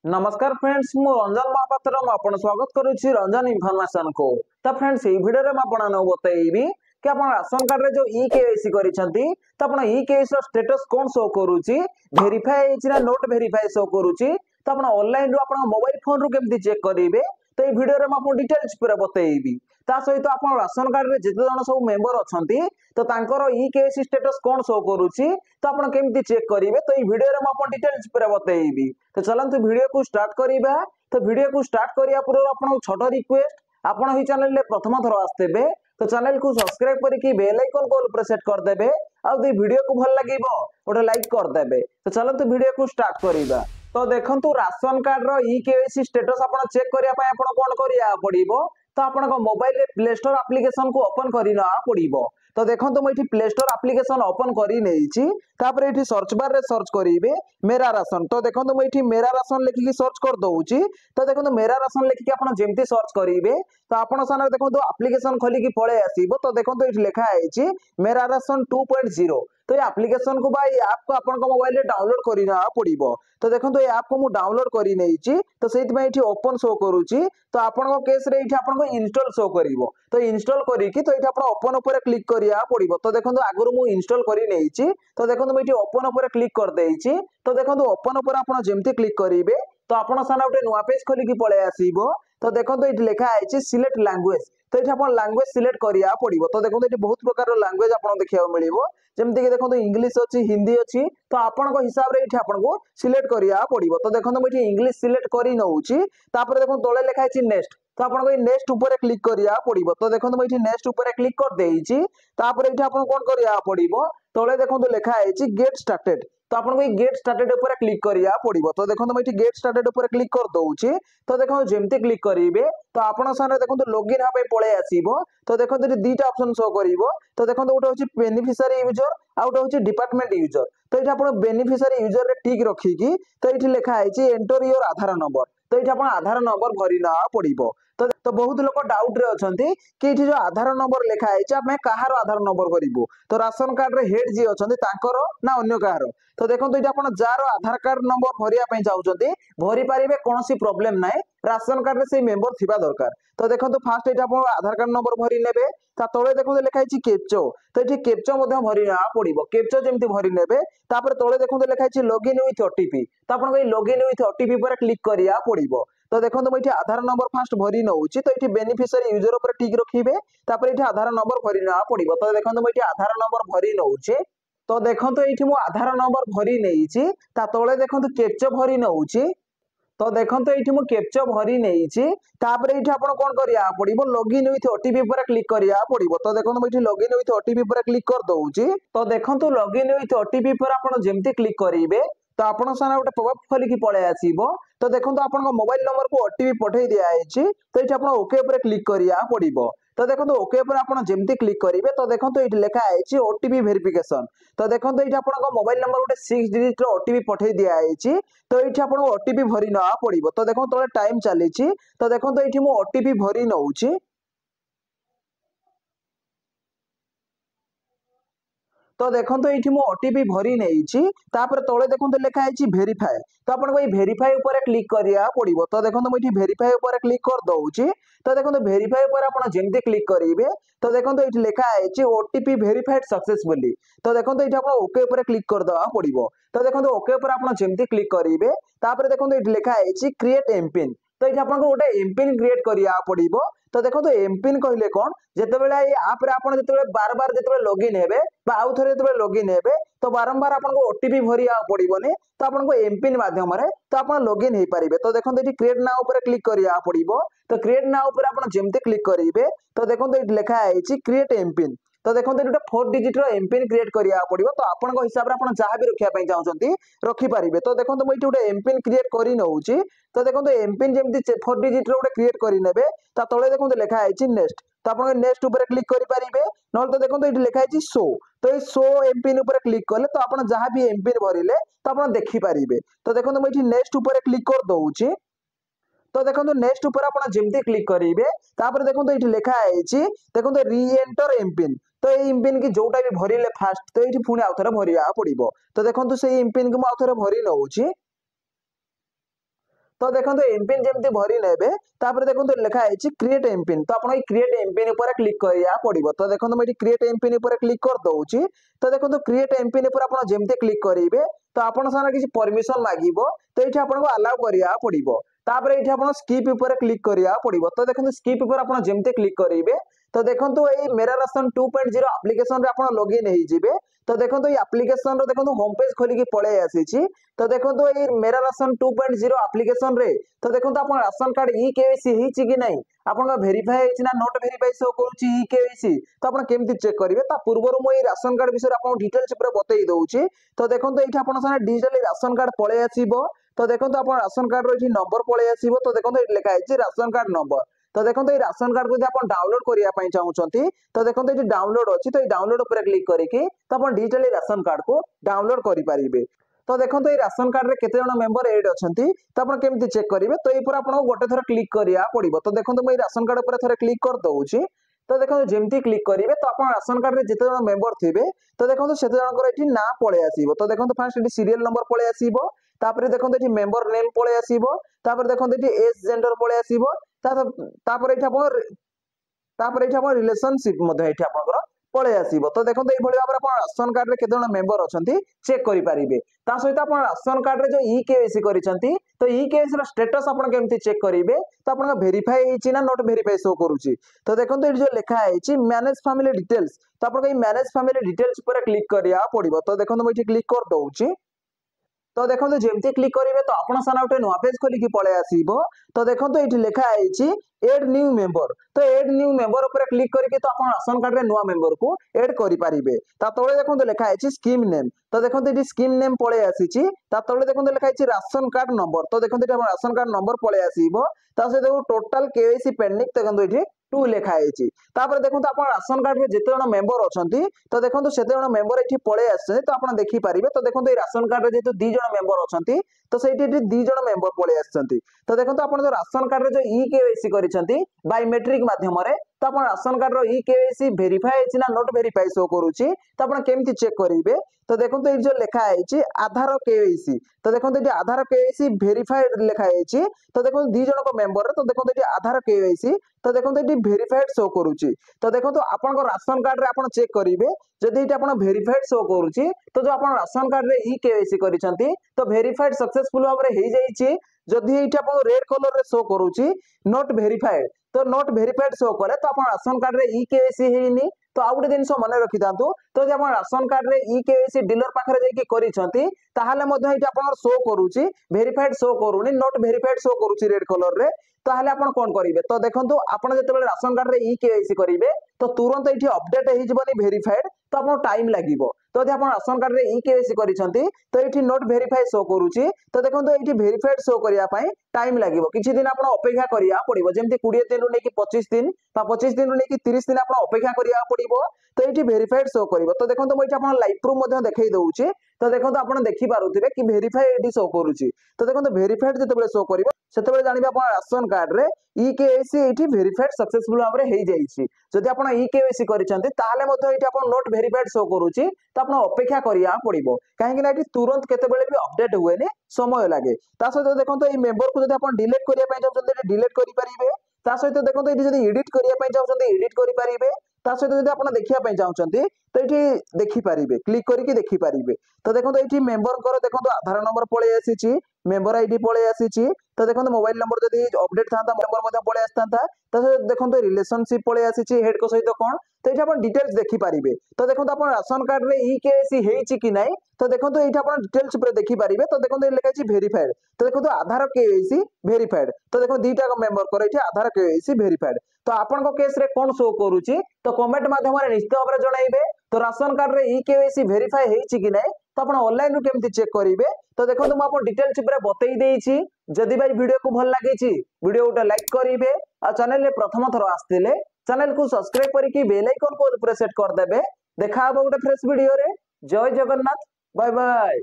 नमस्कार फ्रेंड्स मु रंजन महापात्र आपण स्वागत करुच्ची रंजन इनफॉरमेशन को। तो फ्रेंड्स ये वीडियो रे आपण बतैबी कि आप राशन कार्ड रे जो ई केवाईसी करिसेंती तो आपण ई केवाईसी स्टेटस कोन शो करूची वेरीफाई होइछि ना नोट वेरीफाई शो करूची तो आपण ऑनलाइन रो आपण मोबाइल फोन रो केमती चेक करिवे तो ये वीडियो रे आपण डिटेल्स पूरा बतैबी। ता सहित आपण राशन कार्ड रे जेते जण सब मेंबर अछंती तो तांकर ई केवाईसी स्टेटस कोन शो करूची तो आपण केमती चेक करिवे तो ये वीडियो रे आपण डिटेल्स पूरा बतैबी। तो चलंतु वीडियो को स्टार्ट करिबा। तो वीडियो को स्टार्ट करिया पूर्व आपण छोटो रिक्वेस्ट आपण ही चैनल ले प्रथम थर आस्तेबे तो चैनल को सब्सक्राइब करके बेल आइकन को प्रेस कर देबे और दी वीडियो को भल लागिबो ओटा लाइक कर देबे। तो चलंतु वीडियो को स्टार्ट करिबा। तो देखंतु राशन कार्ड रो ई केवाईसी स्टेटस आपण चेक करिया पय आपण कोन करिया पड़िबो तो आपण को मोबाइल रे प्ले स्टोर एप्लीकेशन को ओपन करिना पड़िबो। तो देखंतु मैं प्ले स्टोर एप्लीकेशन ओपन करी नेछि तापर एठी सर्च बार रे सर्च करिवे मेरा राशन। तो देखंतु मैं मेरा राशन लिखिकी सर्च कर दउची। तो देखंतु मेरा राशन लिखिकी आपण जेमती सर्च करिवे तो आपण सामने देखंतु एप्लीकेशन खोलिकी पळे आसीबो। तो देखंतु एठी लिखा आइछि मेरा राशन 2.0। तो ये एप्लीकेशन को बा ये ऐप को आपण को मोबाइल रे डाउनलोड करिना पड़िबो। तो देखंतु ये ऐप को मु डाउनलोड करी नेछि तो सेति में एठी ओपन शो करूची तो आपण को केस रे एठी आपण को इंस्टॉल शो करिवो। तो इंस्टॉल करिकी तो एठी आपण ओपन ऊपर क्लिक करिया पड़िबो। तो देखंतु आगुरु मु इंस्टॉल करी नेछि तो देखंतु मैं एठी ओपन ऊपर क्लिक कर देइछि। तो देखंतु ओपन ऊपर आपण जेमती क्लिक करिवे तो आपण साना उठे नुवा पेज खोलिकी पळे आसीबो। तो देखंतु एठी लिखा आइछि सिलेक्ट लैंग्वेज। तो एठी आपण लैंग्वेज सिलेक्ट करिया पड़िबो। तो देखंतु एठी बहुत प्रकार लैंग्वेज आपण देखिया मिलिबो जेमती कि देखंतु इंग्लिश अछि हिंदी अछि तो आपण को हिसाब रे एठी आपण को सिलेक्ट करिया पड़िबो। तो देखंतु मैं एठी इंग्लिश सिलेक्ट करी नउची तापर देखंतु तळे लिखा आइछि नेक्स्ट। तो आपण को नेक्स्ट ऊपर क्लिक करिया पड़िबो। तो देखंतु मैं एठी नेक्स्ट ऊपर क्लिक कर देइछि तापर एठी आपण कोन करिया पड़िबो तळे देखंतु लिखा आइछि गेट स्टार्टेड। तो आपण को गेट स्टार्टेड ऊपर क्लिक करिया पड़िबो। तो देखंतु मैं गेट स्टार्टेड ऊपर क्लिक कर दउची। तो देखंतु जेमती क्लिक करिवे तो आपण सामने देखंतु लॉगिन हा पे पळे आसीबो। तो देखंतु दीटा ऑप्शन शो करिवो। तो देखंतु उठे होची बेनिफिशियरी यूजर आ उठे होची डिपार्टमेंट यूजर। तो एठी आपण बेनिफिशियरी यूजर रे टिक रखिकी तो एठी लिखा आइछि एंटर योर आधार नंबर। तो एठी आपण आधार नंबर भरिना पड़िबो। तो बहुत लोग डाउट रे अछंती कि एठी जो आधार नंबर लिखा आइछि आमे काहार आधार नंबर भरिबो तो राशन कार्ड रे हेड जी अछंती तांकर ना अन्य काहार। तो देखंतु एठी आपण जार आधार कार्ड नंबर भरिया पय चाहउछंती भरि पारिबे कोनोसी प्रॉब्लम नाइ राशन कार्ड रे से मेंबर थिबा दरकार। तो देखंतु फास्ट एठी आपण आधार कार्ड नंबर भरि नेबे ता तळे देखंतु लिखा आइछि कैप्चा। तो एठी कैप्चा मध्ये भरिना पड़िबो। कैप्चा जेमति भरि नेबे तापर तळे देखंतु लिखा आइछि लॉगिन विथ ओटीपी। तो आपण को लॉगिन विथ ओटीपी पर क्लिक करिया पड़िबो। तो देखंतु मैं आधार नंबर फास्ट भरि नउची तो एठी बेनिफिशियरी यूजर ऊपर टिक रखिबे तापर एठी आधार नंबर भरिना पड़िबो। तो देखंतु मैं आधार नंबर भरि नउची। तो देखंतु एठी मु आधार नंबर भरि नेइची ता तळे देखंतु कैप्चा भरि नउची। तो देखंतु एठी मु कैप्चा भरि नेइची तापर एठी आपण कोन करिया पड़िबो लॉगिन विथ ओटीपी पर क्लिक करिया पड़िबो। तो देखंतु मैं एठी लॉगिन विथ ओटीपी पर क्लिक कर दउची। तो देखंतु लॉगिन विथ ओटीपी पर आपण जेमति क्लिक करिवे तो आपण साना गोटे पॉपअप खोलिकी पळे आसीबो। तो देखंतु आपण मोबाइल नंबर को ओटीपी पठेई दिया आइछि तो एठी आपण ओके ऊपर क्लिक करिया पड़िबो। तो देखंतु ओके ऊपर आपण जेमति क्लिक करिवे तो देखंतु एठी लिखा आइछि ओटीपी वेरिफिकेशन। तो देखंतु एठी आपण मोबाइल नंबर गोटे 6 डिजिट रो ओटीपी पठेई दिया आइछि तो एठी आपण ओटीपी भरि ना पड़िबो। तो देखंतु तळे टाइम चलीछि तो देखंतु एठी मु ओटीपी भरि नउछि। तो देखंतु एठी मु ओटीपी भरि नेइछि तापर तळे देखंतु लिखा आइछि वेरीफाई। तो आपण को वेरीफाई ऊपर क्लिक करिया पड़िबो। तो देखंतु मैं एठी वेरीफाई ऊपर क्लिक कर दउछि। तो देखंतु वेरीफाई ऊपर आपण जेमति क्लिक करिवे तो देखंतु एठी लिखा आइछि ओटीपी वेरीफाइड सक्सेसफुली। तो देखंतु एठी आपण ओके ऊपर क्लिक कर दवा पड़िबो। तो देखंतु ओके ऊपर आपण जेमति क्लिक करिवे तापर देखंतु एठी लिखा आइछि क्रिएट एमपिन। तो ये आपको गोटे एमपिन क्रिएट करिया पड़िबो। तो देखो एमपिन कहले कोन जेतेबेले ए ऐप रे आपण जेतेबेले बार बार जेतेबेले लॉगिन हेबे बा आउ थरे जेतेबेले लॉगिन हेबे तो बारंबार आपनको ओटीपी भरिया पड़िबोनी तो आपनको एमपिन माध्यम रे तो आपण लॉगिन हे पारिबे। तो देखो एठी क्रिएट नाउ ऊपर क्लिक करिया पड़िबो। तो क्रिएट नाउ ऊपर आपण जेमते क्लिक करिवे तो देखो एठी लिखा आइछि क्रिएट एमपिन। तो देखो एठी 4 डिजिट रो एमपिन क्रिएट करिया पड़िबो। तो आपनको हिसाब रे आपण जहां भी रखिया पई चाहउछंती रखि पारिबे। तो देखो मैं एठी गोटे एमपिन क्रिएट करि नउची। तो देखो एमपिन जेमति 4 डिजिट रो गोटे क्रिएट करि नेबे ता तळे देखो लिखा आइछि नेक्स्ट। तो आपण नेक्स्ट ऊपर क्लिक करि पारिबे नल। तो देखो एठी लिखा आइछि शो। तो ए शो एमपिन ऊपर क्लिक करले तो आपण जहां भी एमपिन भरिले तो आपण देखि पारिबे। तो देखो मैं एठी नेक्स्ट ऊपर क्लिक कर दउची। तो देखो नेक्स्ट ऊपर आपण जेमति क्लिक करिवे तापर देखो एठी लिखा आइछि देखो री एंटर एमपिन। तो ये एमपिन की जोटा भी भरिले फास्ट तो ये पुणी आउ थरे भरिया पड़िबो। तो देखो से एमपिन को आउ थरे भरि नउची। तो देखो एमपिन जमी भरी ने देखो लिखाई क्रिएट एमपिन तो आप क्रिएट एमपिन क्लिक करा पड़ो तो देखो मुझे क्रिएट एमपिन क्लिक कर दूसरी तो देखो क्रिएट एमपिन जमी क्लिक करेंगे तो आपन सारा किसी परमिशन मांगो तो ये आपको अलाउ करा पड़ो तापर ये आप स्किप क्लिक करा पड़ो तो देखो स्किप जमी क्लिक करेंगे तो देखो ये मेरा राशन 2.0 एप्लिकेशन रे आप लॉगिन हो तो देखो ये एप्लिकेशन देखो होम पेज खोलिकी पड़े आसी तो देखो ये मेरा राशन 2.0 एप्लिकेशन रे तो देखो आप राशन कार्ड ई केवाईसी होईची कि नहीं आपन वेरीफाई होईची ना नॉट वेरीफाई शो करूची ई केवाईसी तो आप केमती चेक करेंगे ता पूर्व मुझे राशन कार्ड विषय आपको डिटेल्स बतई दूची तो देखो ये आप डिजिटली राशन कार्ड पड़े आसो तो देखो आप राशन कार्ड ये नंबर पड़े आसो तो देखो ये लिखाई राशन कार्ड नंबर तो देखो ये राशन कार्ड को आप डाउनलोड करने चाहते तो देखो ये डाउनलोड अच्छी तो ये डाउनलोड पर क्लिक करके तो आप डिजिटली राशन कार्ड को डाउनलोड करेंगे तो देखो ये राशन कार्ड रे केते जण मेंबर एड अछंती तो आपण केमती चेक करेंगे तो ये आपको गोटे थर क्लिक करिया पड़ो तो देखो मैं राशन कार्ड पर थरे क्लिक कर दूची तो देखो जमती क्लिक करेंगे तो आप राशन कार्ड रे जिते जण मेंबर थे तो देखो से जनकर ये ना पड़े आसो तो देखो फास्ट ये सीरियल नंबर पड़े आसो तापर देखो ये मेंबर नेम पड़े आसो तापर देखो ये एज जेंडर पड़े आसो तापर ये रिलेशनशिप पड़े आसो तो देखो ये भाव में राशन कार्ड रे केते जण मेंबर अछंती चेक करि पारिबे ता सहित आप राशन कार्ड रे जो ई केवाईसी करिसंती तो ई केवाईसी रा स्टेटस आपण केमती चेक करिवे तो आपण वेरीफाई हेची ना नॉट वेरीफाई शो करूची तो देखो ये जो लिखा हेची मैनेज फैमिली डिटेल्स तो आपण ये मैनेज फैमिली डिटेल्स पर क्लिक करिया पड़िबो तो देखो मैं क्लिक कर दउची तो देखो जमती क्लिक करेंगे तो आप सारा गोटे नुआ पेज खोलिकी पड़े आसो तो देखो ये लिखाई एड न्यू मेंबर तो एड न्यू मेंबर ऊपर क्लिक करके तो आप राशन कार्ड रे नुआ मेंबर को एड करेंगे तले देखो लिखाई स्कीम नेम तो देखो ये स्कीम नेम पड़े आसी तले देखो लिखाई राशन कार्ड नंबर तो देखो ये राशन कार्ड नंबर पड़े आसो सहित देखो टोटाल केवाईसी पेंडिंग देखो ये 2 लिखाई देखो आप राशन कार्ड रे जिते जण मेंबर अछंती तो देखो से मेंबर ये पड़े आसे तो आप देखी पारिबे तो देखो ये राशन कार्ड रे जेतु 2 जण मेंबर अछंती तो सेठी 2 जण मेंबर पड़े आछंती तो देखो आप जो राशन कार्ड रे जो ई केवाईसी करिसंती बायोमेट्रिक माध्यम रे तो आप राशन कार्ड रो ई केवाईसी वेरीफाई होची ना नॉट वेरीफाई शो करूची तो आप केमती चेक करेंगे तो देखो ये जो लिखाई आधार केवाईसी तो देखो ये आधार केवाईसी वेरीफाइड लिखाई तो देखो 2 जण मेंबर तो देखो ये आधार केवाईसी तो देखो ये वेरीफाइड शो करूची तो देखो तो आपन राशन कार्ड रे आपन चेक करेंगे जदि ये आपन वेरीफाइड शो करूची तो जो आपन राशन कार्ड रे ई केवाईसी करिसंती तो वेरीफाइड सक्सेसफुल भाव रे हे जाईची जदि ये आपन रेड कलर रे शो करूची नॉट वेरीफाइड तो नॉट वेरीफाइड शो करे तो आपन राशन कार्ड रे ई केवाईसी हेनी तो आ गोटे जिनस मन रखी था तो जब आप राशन कार्ड रे ई केवाईसी डीलर पाखरे जाई करिसंती ताहाले मध्ये एटा आपन शो करूची वेरीफाइड शो करूनी नॉट वेरीफाइड शो करूची रेड कलर रे ताहाले आपन कोन करिवे तो देखंतु आपन जते राशन कार्ड रे ई केवाईसी करिवे तो तुरंत एठी अपडेट हे जिवनी वेरीफाइड तो आपन टाइम लागिवो तो यदि आपन राशन कार्ड रे ई केवाईसी करिसंती तो एठी नॉट वेरीफाई शो करूची तो देखंतु एठी वेरीफाइड शो करिया पई टाइम लागिवो किछि दिन आपन अपेक्षा करिया पड़िवो जेमति 20 दिन रु नेकी 25 दिन बा 25 दिन रु नेकी 30 दिन आपन अपेक्षा करिया पड़िवो तो एठी वेरीफाइड शो करिवो तो देखंतु मैं आपन लाइव प्रूफ मध्ये देखाई दउची तो देखंतु आपन देखि पारुथिबे कि वेरीफाई एठी शो करूची तो देखंतु वेरीफाइड जते शो करिवो सेते जानिबे आपन राशन कार्ड रे ई केवाईसी एठी वेरीफाइड सक्सेसफुल भाबरे हेई जाईची जदि आपन ई केवाईसी करिसंती ताहाले मध्ये एठी आपन नॉट वेरीफाइड शो करूची तो आपन अपेक्षा करिया पड़िवो काहेकि ना एठी तुरंत केतेबेले भी अपडेट हुएनी समय लागे ता सहित देखंतु ए मेंबर को जदि आपन डिलीट करिया पई चाहछन्ते डिलीट करि परिबे ता सहित देखंतु एठी जदि एडिट करिया पई चाहछन्ते एडिट करि परिबे ता सहित जदि आपन देखिया पई चाहछन्ते तो एठी देखि परिबे क्लिक करिकि देखि परिबे तो देखंतु एठी मेंबर कर देखंतु आधार नंबर पळे आसीची मेंबर आईडी पळे आसीची तो देखंतु मोबाइल नंबर जदि अपडेट थांता मेंबर मध्ये पळे आस्तांता तो देखंतु रिलेशनशिप पळे आसीची हेड को सहित कोन तो एठी आपन डिटेल्स देखि परिबे तो देखंतु आपन राशन कार्ड रे ई केवाईसी हेची कि नै तो देखंतु एठी आपन डिटेल्स ऊपर देखि परिबे तो देखंतु लिखाई वेरीफाइड तो देखंतु आधार केवाईसी वेरीफाइड तो देखो दीटा मेंबर कर एठी आधार केवाईसी वेरीफाइड तो आपन को केस रे कोन शो करूची तो कमेंट माध्यम रे निश्चित भाबरे जणाइबे तो राशन कार्ड रे ई केवाईसी वेरीफाई हेची कि नै तो आपण ऑनलाइन रु केमती चेक करिवे तो देखो तुम आपण डिटेल्स ऊपर बतई देइची जदि भाई वीडियो को भल लागिची वीडियो उटा लाइक करिवे आ चैनल रे प्रथम थरो आस्तिले चैनल को सब्सक्राइब करके बेल आइकन को प्रेस सेट कर देबे देखा अब गोटे फ्रेश वीडियो रे जय जगन्नाथ बाय बाय।